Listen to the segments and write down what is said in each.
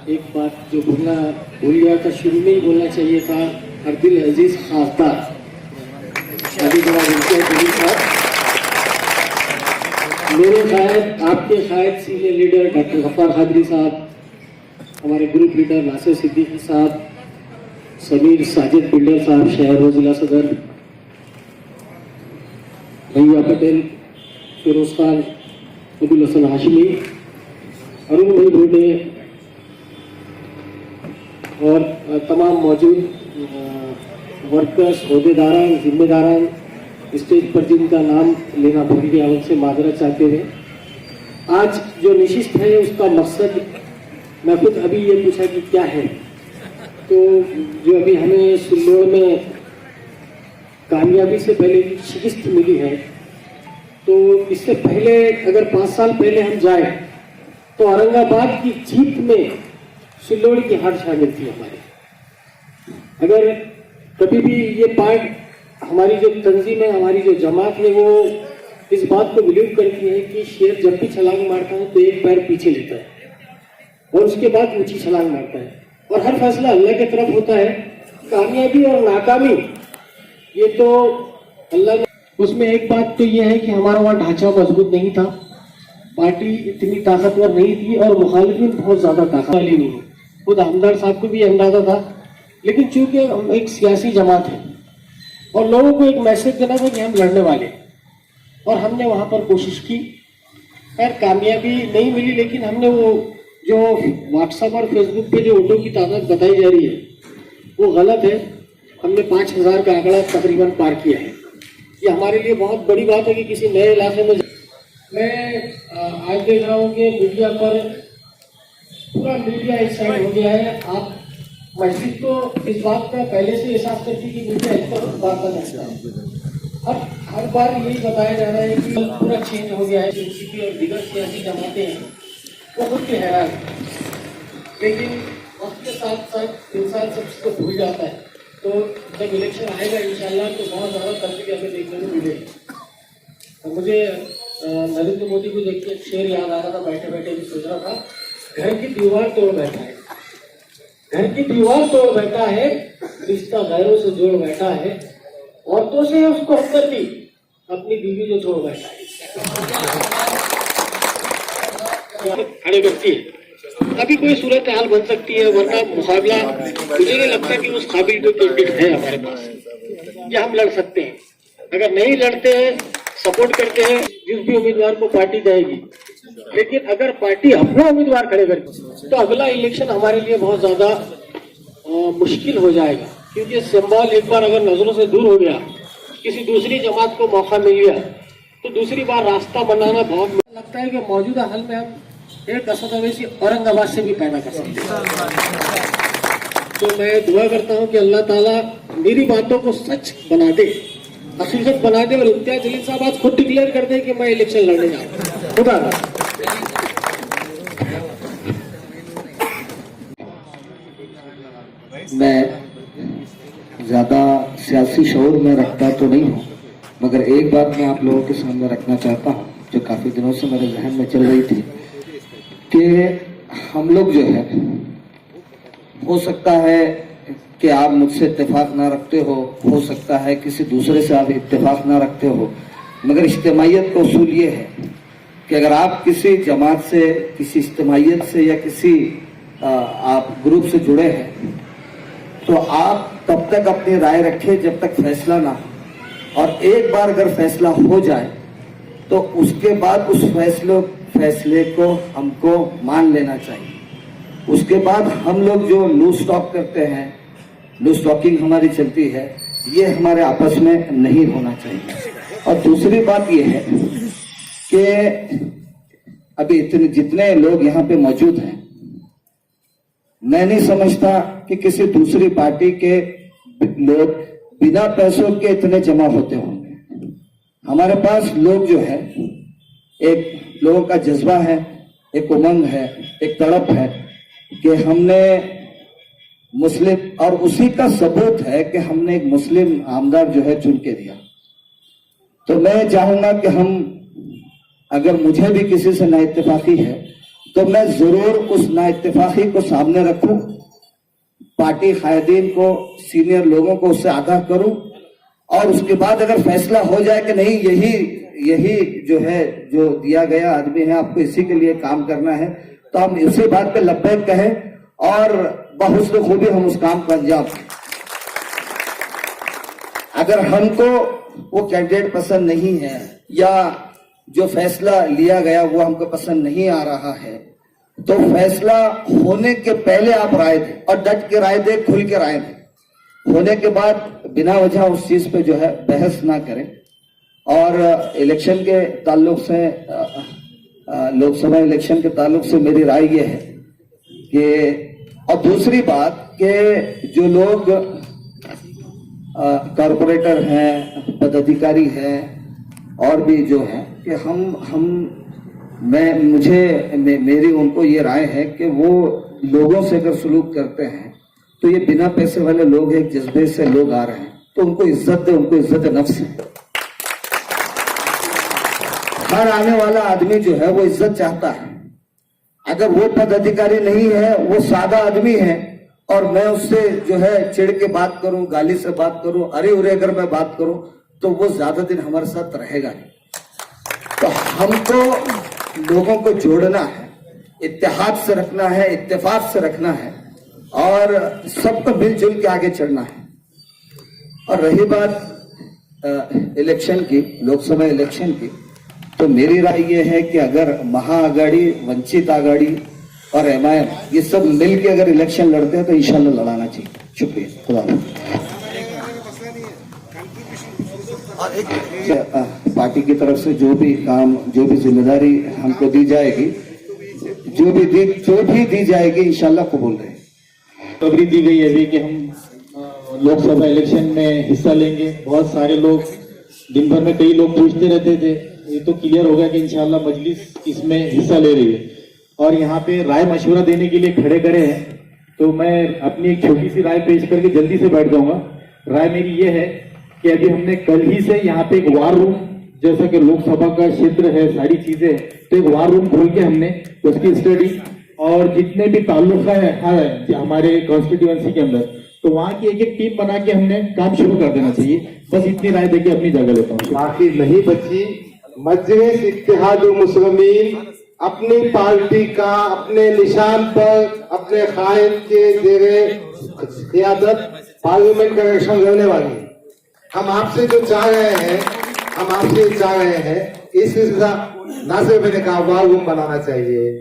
एक बात जो भूल गया था, शुरू में ही बोलना चाहिए था। अब्दुल अजीज खासदार शादी के बाद मेरे शायद आपके शायद senior leader doctor Gaffar Qadri साहब, हमारे ग्रुप लीडर नासिर सिद्दीकी साहब, समीर साजिद बिल्डर साहब, शहर जिला सदर भैया पटेल, फिरोज खान, अब्दुल हसन हाशमी, अरुण भाई भोटे और तमाम मौजूद वर्कर्स, अहदेदारान, जिम्मेदारान, स्टेज पर जिनका नाम लेना भूल गया उनसे माजरत चाहते हुए, आज जो निशिस्त है उसका मकसद मैं खुद अभी ये पूछा कि क्या है। तो जो अभी हमें सिल्लोड़ में कामयाबी से पहले शिकस्त मिली है, तो इससे पहले अगर 5 साल पहले हम जाए तो औरंगाबाद की जीत में सिल्लोड़ की हार शामिल थी हमारी। अगर कभी भी ये पार्ट हमारी जो तंजीम है, हमारी जो जमात है, वो इस बात को बिलीव करती है कि शेर जब भी छलांग मारता है तो एक पैर पीछे लेता है और उसके बाद ऊंची छलांग मारता है, और हर फैसला अल्लाह की तरफ होता है। कामयाबी और नाकामी ये तो अल्लाह ने, उसमें एक बात तो ये है कि हमारा वहाँ ढांचा मजबूत नहीं था, पार्टी इतनी ताकतवर नहीं थी और मुखालिफिन बहुत ज्यादा ताकत वाली नहीं। खुद हमदार साहब को भी अंदाजा था, लेकिन चूंकि हम एक सियासी जमात है और लोगों को एक मैसेज देना था कि हम लड़ने वाले, और हमने वहां पर कोशिश की। खैर कामयाबी नहीं मिली, लेकिन हमने वो जो व्हाट्सएप और फेसबुक पे जो वोटों की तादाद बताई जा रही है वो गलत है। हमने 5000 का आंकड़ा तकरीबन पार किया है। ये हमारे लिए बहुत बड़ी बात है कि किसी नए इलाके में। मैं आज देख रहा हूँ कि मीडिया पर पूरा मीडिया इस साइड हो गया है। आप मस्जिद को इस बात का पहले से एहसास करती कि मीडिया इस पर बात करना चाहता है। हर बार यही बताया जा रहा है कि पूरा चेंज हो गया है। एनसीपी और दीगर सियासी जमातें हैं वो खुद के हैरान, लेकिन वक्त के साथ साथ इंसान सब चीज़ को भूल जाता है। तो जब इलेक्शन आएगा इंशाल्लाह तो बहुत ज़्यादा तब्दीली हमें देखने को मिलेगी। तो मुझे नरेंद्र मोदी को देख के एक शेर याद आ रहा था, बैठे बैठे भी सोच रहा था, घर की दीवार तोड़ बैठा है, घर की दीवार तोड़ बैठा है, रिश्ता गैरों से जोड़ बैठा है, औरतों से उसको हमदर्दी, अपनी बीवी जो छोड़ बैठा है। खड़े व्यक्ति है, अभी कोई सूरत हाल बन सकती है, वरना मुकाबला मुझे नहीं लगता कि उस काबिल कोई कैंडिडेट है हमारे पास या हम लड़ सकते हैं। अगर नहीं लड़ते हैं, सपोर्ट करते हैं जिस भी उम्मीदवार को पार्टी देगी, लेकिन अगर पार्टी अपना उम्मीदवार खड़े करती तो अगला इलेक्शन हमारे लिए बहुत ज्यादा मुश्किल हो जाएगा, क्योंकि सिंबल एक बार अगर नजरों से दूर हो गया, किसी दूसरी जमात को मौका मिल गया, तो दूसरी बार रास्ता बनाना बहुत लगता है कि मौजूदा हाल में हम एक असद अवैसी औरंगाबाद से भी पैदा कर सकते हैं। तो मैं दुआ करता हूँ कि अल्लाह ताला मेरी बातों को सच बना दे, हकीकत बना दे, और इम्तियाज जलील साहब आज खुद डिक्लेयर कर दे कि मैं इलेक्शन लड़ने जा रहा हूँ। खुदा मैं ज्यादा सियासी शऊर में रखता तो नहीं हूँ, मगर एक बात मैं आप लोगों के सामने रखना चाहता हूँ जो काफी दिनों से मेरे जहन में चल रही थी कि हम लोग जो है, हो सकता है कि आप मुझसे इत्तेफाक ना रखते हो सकता है किसी दूसरे से आप इत्तेफाक ना रखते हो, मगर इज्तिमाइयत का उसूल ये है कि अगर आप किसी जमात से, किसी इज्तिमाइयत से या किसी आप ग्रुप से जुड़े हैं तो आप तब तक अपनी राय रखें जब तक फैसला ना हो, और एक बार अगर फैसला हो जाए तो उसके बाद उस फैसले को हमको मान लेना चाहिए। उसके बाद हम लोग जो लूज टॉक करते हैं, लूज टॉकिंग हमारी चलती है, ये हमारे आपस में नहीं होना चाहिए। और दूसरी बात ये है कि अभी इतने जितने लोग यहाँ पे मौजूद हैं, मैं नहीं समझता कि किसी दूसरी पार्टी के लोग बिना पैसों के इतने जमा होते होंगे। हमारे पास लोग जो है, एक लोगों का जज्बा है, एक उमंग है, एक तड़प है कि हमने मुस्लिम, और उसी का सबूत है कि हमने एक मुस्लिम आमदार जो है चुन के दिया। तो मैं चाहूंगा कि हम, अगर मुझे भी किसी से ना इत्तेफाकी है तो मैं जरूर उस नाइत्तेफाकी को सामने रखूं, पार्टी कायदीन को, सीनियर लोगों को उससे आगाह करूं, और उसके बाद अगर फैसला हो जाए कि नहीं यही जो है, जो दिया गया आदमी है, आपको इसी के लिए काम करना है, तो हम इसी बात पे लब्बैक कहें और बहुस्न खूबी हम उस काम को अंजाम दें। अगर हमको वो कैंडिडेट पसंद नहीं है या जो फैसला लिया गया वो हमको पसंद नहीं आ रहा है, तो फैसला होने के पहले आप राय दें, और डट के राय दें, खुल के राय दें। होने के बाद बिना वजह उस चीज पे जो है बहस ना करें। और इलेक्शन के ताल्लुक से, लोकसभा इलेक्शन के ताल्लुक से मेरी राय ये है कि, और दूसरी बात कि जो लोग कॉरपोरेटर हैं, पदाधिकारी हैं, और भी जो हैं, कि मेरी उनको ये राय है कि वो लोगों से अगर सलूक करते हैं तो ये बिना पैसे वाले लोग एक जज्बे से लोग आ रहे हैं, तो उनको इज्जत दे, उनको इज्जत नफ्स है। हर आने वाला आदमी जो है वो इज्जत चाहता है। अगर वो पदाधिकारी नहीं है, वो सादा आदमी है, और मैं उससे जो है चिढ़ के बात करूं, गाली से बात करूं, अरे उरे अगर मैं बात करूं, तो वो ज्यादा दिन हमारे साथ रहेगा नहीं। तो हमको लोगों को जोड़ना है, इत्तेहाद से रखना है, इत्तेफाक से रखना है, और सबको मिलजुल के आगे चलना है। और रही बात इलेक्शन की, लोकसभा इलेक्शन की, तो मेरी राय ये है कि अगर महाआघाड़ी, वंचित आघाड़ी और एमआईएम ये सब मिलके अगर इलेक्शन लड़ते हैं तो इंशाल्लाह लड़ाना चाहिए। शुक्रिया, खुदा पार्टी की तरफ से जो भी काम, जो भी जिम्मेदारी हमको दी जाएगी, जो भी दी जाएगी, इंशाल्लाह कबूल रहे। खबरी दी गई है कि हम लोकसभा इलेक्शन में हिस्सा लेंगे। बहुत सारे लोग, दिन भर में कई लोग पूछते रहते थे, ये तो क्लियर हो गया कि इंशाल्लाह मजलिस इसमें हिस्सा ले रही है और यहाँ पे राय मशवरा देने के लिए खड़े करे हैं। तो मैं अपनी एक छोटी सी राय पेश करके जल्दी से बैठ जाऊंगा। राय मेरी ये है कि अभी हमने कल ही से यहाँ पे एक वार रूम, जैसा कि लोकसभा का क्षेत्र है, सारी चीजें, तो एक वार रूम खोल के हमने उसकी स्टडी और जितने भी ताल्लुक है हमारे कॉन्स्टिट्यूएंसी के अंदर, तो वहाँ की एक टीम बना के हमने काम शुरू कर देना चाहिए। बस इतनी राय देके अपनी जगह लेता हूँ। बाकी नहीं बची। मजलिस इत्तेहादुल मुस्लिमीन अपनी पार्टी का अपने निशान पर, अपने कायद के जेरे क़ियादत पार्लियामेंट का इलेक्शन लड़ने वाली है। हम आपसे जो चाह रहे हैं, हम आपसे चाह रहे हैं, इस सिलसिला ना सिर्फ मैंने कहा वार रूम बनाना चाहिए,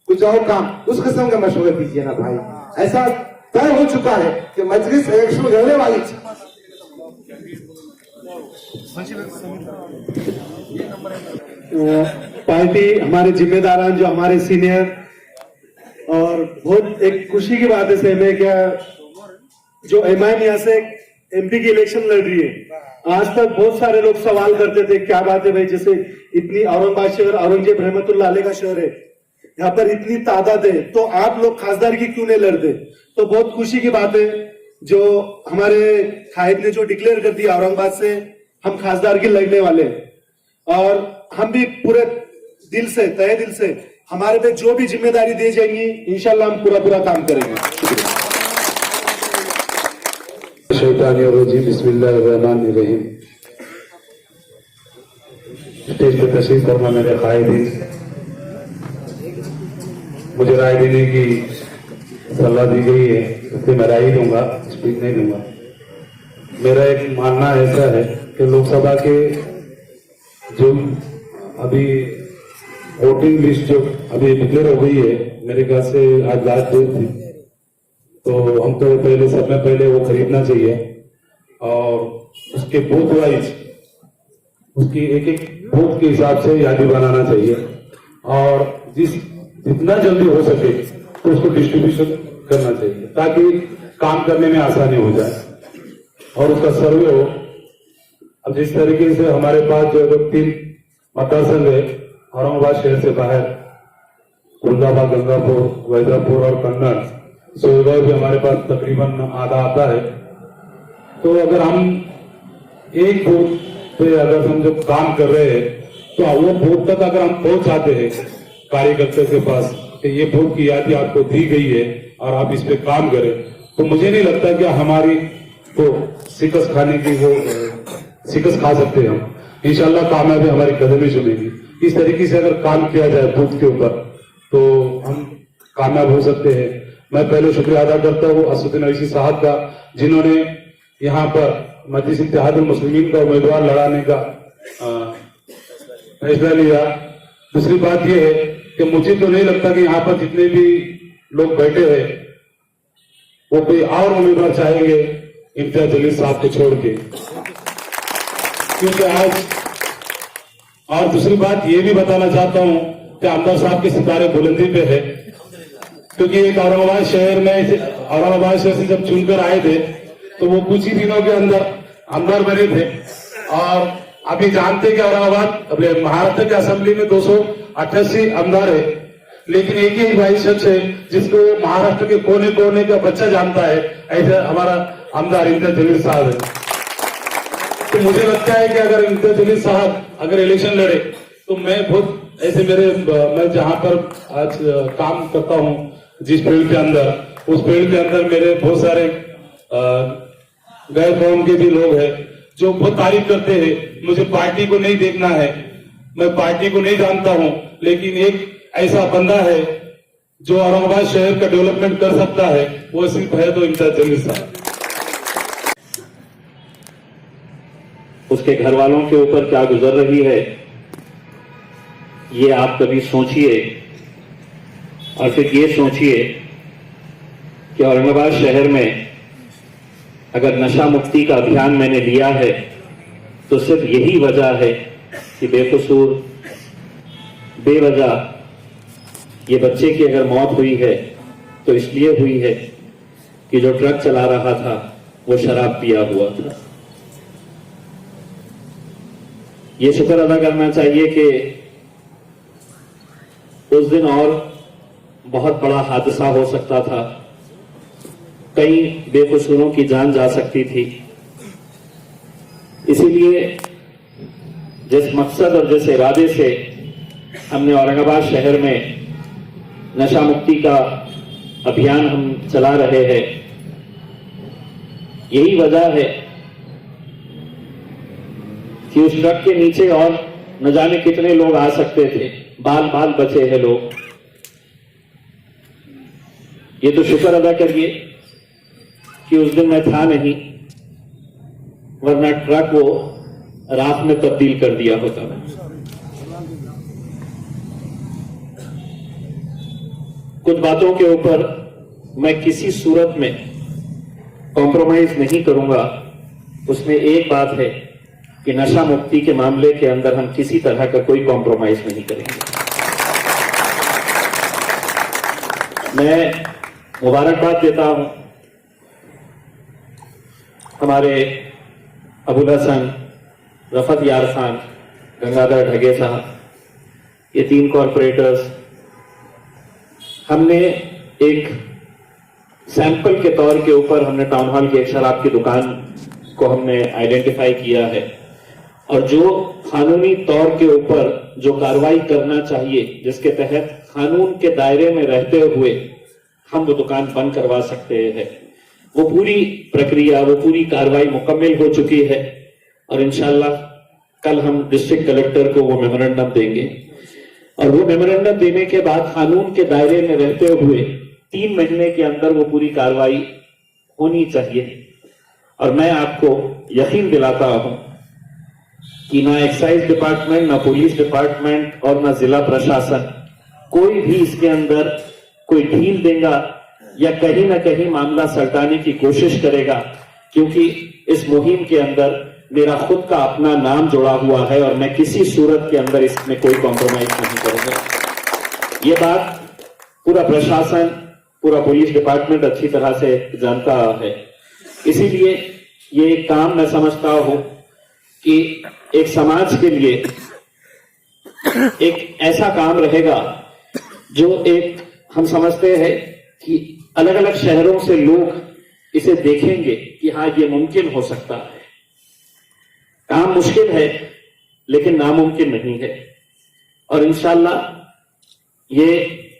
कुछ और काम उस किस्म का मशवरा कीजिए ना भाई। ऐसा तय हो चुका है कि मजलिस इलेक्शन लड़ने वाली थी। पार्टी, हमारे जिम्मेदारान, जो हमारे सीनियर, और बहुत एक खुशी की बात है सहमे क्या, जो एमआईएम यहाँ से एमपी की इलेक्शन लड़ रही है। आज तक बहुत सारे लोग सवाल करते थे क्या बात है भाई, जैसे इतनी औरंगाबाद शहर औरंगजेब रहमतुल्लाह अलैह का शहर है, यहाँ पर इतनी तादाद है, तो आप लोग खासदार की क्यों नहीं लड़ते। तो बहुत खुशी की बात है जो हमारे कायद ने जो डिक्लेयर कर दिया औरंगाबाद से हम खासदार की लड़ने वाले हैं, और हम भी पूरे दिल से, तहे दिल से, हमारे पे जो भी जिम्मेदारी दी जाएंगी इंशाल्लाह हम पूरा काम करेंगे। बिस्मिल्लाहिर्रहमानिर्रहीम। स्टेज पर तशरीफ फरमा मेरे कायदीन, मुझे राय देने की सलाह दी गई है, इसलिए मैं राय दूंगा, स्पीच नहीं दूंगा। मेरा एक मानना ऐसा है कि लोकसभा के जो अभी वोटिंग लिस्ट जो अभी डिक्लेयर हो गई है, मेरे ख्याल से आज लास्ट डेट थी, तो हमको पहले समय पहले वो खरीदना चाहिए और उसके बूथ वाइज उसकी एक बूथ के हिसाब से यादी बनाना चाहिए और जितना जल्दी हो सके तो उसको डिस्ट्रीब्यूशन करना चाहिए ताकि काम करने में आसानी हो जाए और उसका सर्वे हो। अब जिस तरीके से हमारे पास जो 3 मतदान संघ है औरंगाबाद शहर से बाहर, फुलदाबाद, गंगापुर, वैजापुर और कन्नड़, सोलगांव भी हमारे पास तकरीबन आधा आता है। तो अगर हम एक बूथ पे अगर हम जो काम कर रहे हैं तो वो बूथ तक अगर हम पहुंच जाते हैं कार्यकर्ता के पास कि ये वोट की यादी आपको दी गई है और आप इस पे काम करें, तो मुझे नहीं लगता कि हमारी तो शिकस्त खाने की वो शिकस्त खा सकते हैं हम। इंशाल्लाह कामयाबी हमारी कदम ही चुनेगी। इस तरीके से अगर काम किया जाए बूथ के ऊपर तो हम कामयाब हो सकते हैं। मैं पहले शुक्रिया अदा करता हूँ असदुद्दीन अवैसी साहब का, जिन्होंने यहाँ पर मजलिस इत्तेहादुल मुस्लिमीन का उम्मीदवार लड़ाने का फैसला लिया। दूसरी बात यह है कि मुझे तो नहीं लगता कि यहाँ पर जितने भी लोग बैठे हैं वो कोई और उम्मीदवार चाहेंगे इम्तियाज जलील साहब को छोड़ के, क्योंकि आज और दूसरी बात ये भी बताना चाहता हूं कि आमदार साहब के सितारे बुलंदी पे है, क्योंकि एक औरंगाबाद शहर से जब चुनकर आए थे तो वो कुछ ही दिनों के अंदर आमदार बने थे। और अभी जानते कि औरंगाबाद महाराष्ट्र की असेंबली में 288 आमदार है, लेकिन एक ही भाई शख्स है जिसको महाराष्ट्र के कोने कोने का बच्चा जानता है, ऐसा हमारा आमदार इम्तियाज जलील साहब है। तो मुझे लगता है कि अगर इम्तियाज जलील साहब अगर इलेक्शन लड़े तो मैं बहुत ऐसे मैं जहां पर आज काम करता हूं जिस फील्ड के अंदर, उस फील्ड के अंदर मेरे बहुत सारे गैर कौम के भी लोग हैं जो बहुत तारीफ करते हैं। मुझे पार्टी को नहीं देखना है, मैं पार्टी को नहीं जानता हूं, लेकिन एक ऐसा बंदा है जो औरंगाबाद शहर का डेवलपमेंट कर सकता है, वो सिर्फ है तो इम्तियाज जलील साहब। उसके घर वालों के ऊपर क्या गुजर रही है ये आप कभी सोचिए, और फिर ये सोचिए कि औरंगाबाद शहर में अगर नशा मुक्ति का अभियान मैंने लिया है तो सिर्फ यही वजह है कि बेकसूर बेवजह ये बच्चे की अगर मौत हुई है तो इसलिए हुई है कि जो ट्रक चला रहा था वो शराब पिया हुआ था। ये शुक्र अदा करना चाहिए कि उस दिन और बहुत बड़ा हादसा हो सकता था, कई बेकसूरों की जान जा सकती थी। इसीलिए जिस मकसद और जिस इरादे से हमने औरंगाबाद शहर में नशा मुक्ति का अभियान हम चला रहे हैं, यही वजह है कि उस ट्रक के नीचे और न जाने कितने लोग आ सकते थे, बाल बाल बचे हैं लोग। ये तो शुक्र अदा करिए कि उस दिन मैं था नहीं, वरना ट्रक वो राख में तब्दील कर दिया होता। कुछ बातों के ऊपर मैं किसी सूरत में कॉम्प्रोमाइज नहीं करूंगा। उसमें एक बात है कि नशा मुक्ति के मामले के अंदर हम किसी तरह का कोई कॉम्प्रोमाइज नहीं करेंगे। मैं मुबारकबाद देता हूं हमारे अबुल हसन, रफत यार खान, गंगाधर ढगे साहब, ये 3 कॉरपोरेटर्स, हमने एक सैंपल के तौर के ऊपर हमने टाउन हॉल की एक शराब की दुकान को हमने आइडेंटिफाई किया है, और जो कानूनी तौर के ऊपर जो कार्रवाई करना चाहिए, जिसके तहत कानून के दायरे में रहते हुए हम वो दुकान बंद करवा सकते हैं, वो पूरी प्रक्रिया, वो पूरी कार्रवाई मुकम्मल हो चुकी है। और इंशाल्लाह कल हम डिस्ट्रिक्ट कलेक्टर को वो मेमोरेंडम देंगे, और वो मेमोरेंडम देने के बाद कानून के दायरे में रहते हुए 3 महीने के अंदर वो पूरी कार्रवाई होनी चाहिए। और मैं आपको यकीन दिलाता हूं कि ना एक्साइज डिपार्टमेंट, ना पुलिस डिपार्टमेंट और ना जिला प्रशासन कोई भी इसके अंदर कोई ढील देगा या कहीं ना कहीं मामला सलटाने की कोशिश करेगा, क्योंकि इस मुहिम के अंदर मेरा खुद का अपना नाम जुड़ा हुआ है और मैं किसी सूरत के अंदर इसमें कोई कॉम्प्रोमाइज नहीं करूंगा। ये बात पूरा प्रशासन, पूरा पुलिस डिपार्टमेंट अच्छी तरह से जानता है। इसीलिए ये काम मैं समझता हूं कि एक समाज के लिए एक ऐसा काम रहेगा जो एक हम समझते हैं कि अलग अलग शहरों से लोग इसे देखेंगे कि हाँ ये मुमकिन हो सकता है। काम मुश्किल है लेकिन नामुमकिन नहीं है, और इंशाल्लाह ये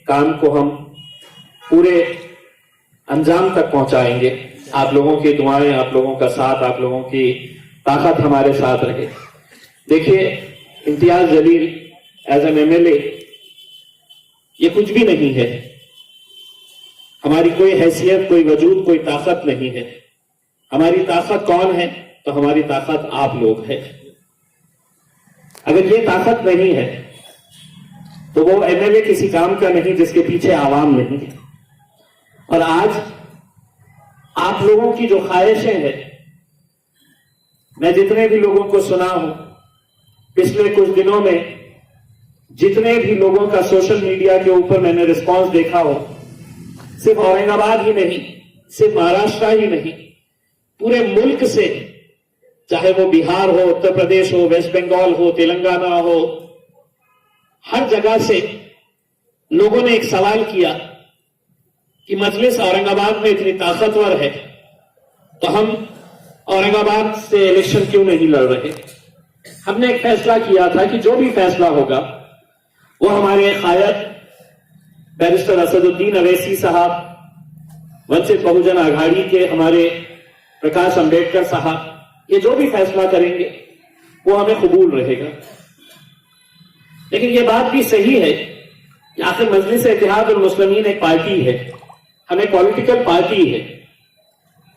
काम को हम पूरे अंजाम तक पहुंचाएंगे। आप लोगों की दुआएं, आप लोगों का साथ, आप लोगों की ताकत हमारे साथ रहे। देखिए, Imtiaz Jaleel as an MLA ये कुछ भी नहीं है। हमारी कोई हैसियत, कोई वजूद, कोई ताकत नहीं है। हमारी ताकत कौन है? तो हमारी ताकत आप लोग है। अगर ये ताकत नहीं है तो वो MLA किसी काम का नहीं जिसके पीछे आवाम नहीं है। और आज आप लोगों की जो ख्वाहिशें हैं, मैं जितने भी लोगों को सुना हूं पिछले कुछ दिनों में, जितने भी लोगों का सोशल मीडिया के ऊपर मैंने रिस्पांस देखा हो, सिर्फ औरंगाबाद ही नहीं, सिर्फ महाराष्ट्र ही नहीं, पूरे मुल्क से, चाहे वो बिहार हो, उत्तर प्रदेश हो, वेस्ट बंगाल हो, तेलंगाना हो, हर जगह से लोगों ने एक सवाल किया कि मजलिस औरंगाबाद में इतनी ताकतवर है तो हम औरंगाबाद से इलेक्शन क्यों नहीं लड़ रहे। हमने एक फैसला किया था कि जो भी फैसला होगा वो हमारे कायद बैरिस्टर असदुद्दीन अवैसी साहब, वंचित बहुजन आघाड़ी के हमारे प्रकाश अंबेडकर साहब, ये जो भी फैसला करेंगे वो हमें कबूल रहेगा। लेकिन ये बात भी सही है कि आखिर मजलिस इत्तेहादुल मुस्लिमीन एक पार्टी है, हम एक पॉलिटिकल पार्टी है।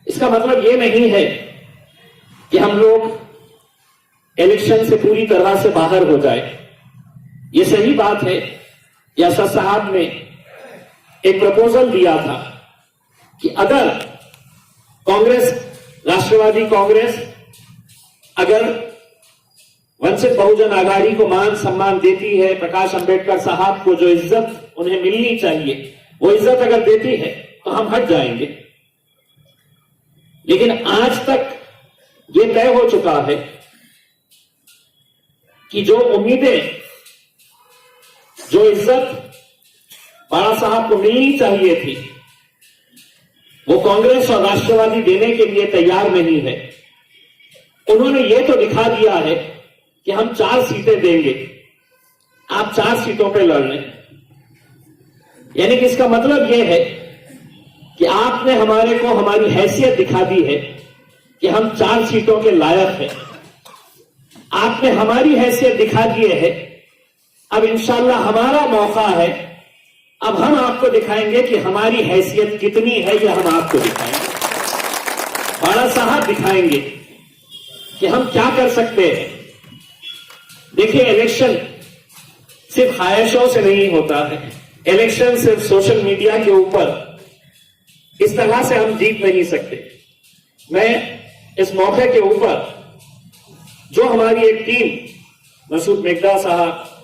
इसका मतलब ये नहीं है कि हम लोग इलेक्शन से पूरी तरह से बाहर हो जाए। ये सही बात है कि असद साहब ने एक प्रपोजल दिया था कि अगर कांग्रेस, राष्ट्रवादी कांग्रेस अगर वंचित बहुजन आघाड़ी को मान सम्मान देती है, प्रकाश अंबेडकर साहब को जो इज्जत उन्हें मिलनी चाहिए वो इज्जत अगर देती है तो हम हट जाएंगे। लेकिन आज तक ये तय हो चुका है कि जो उम्मीदें, जो इज्जत बाला साहब को मिलनी चाहिए थी वो कांग्रेस और राष्ट्रवादी देने के लिए तैयार नहीं है। उन्होंने ये तो दिखा दिया है कि हम 4 सीटें देंगे, आप 4 सीटों पे लड़ लें। यानी कि इसका मतलब यह है कि आपने हमारे को हमारी हैसियत दिखा दी है कि हम 4 सीटों के लायक हैं। आपने हमारी हैसियत दिखा दी है, अब इंशाल्लाह हमारा मौका है, अब हम आपको दिखाएंगे कि हमारी हैसियत कितनी है। यह हम आपको दिखाएंगे, बाला साहब दिखाएंगे कि हम क्या कर सकते हैं। देखिए, इलेक्शन सिर्फ ख्वाहिशों से नहीं होता है। इलेक्शन सिर्फ सोशल मीडिया के ऊपर इस तरह से हम जीत नहीं सकते। मैं इस मौके के ऊपर जो हमारी एक टीम, मसूद मिगदा साहब,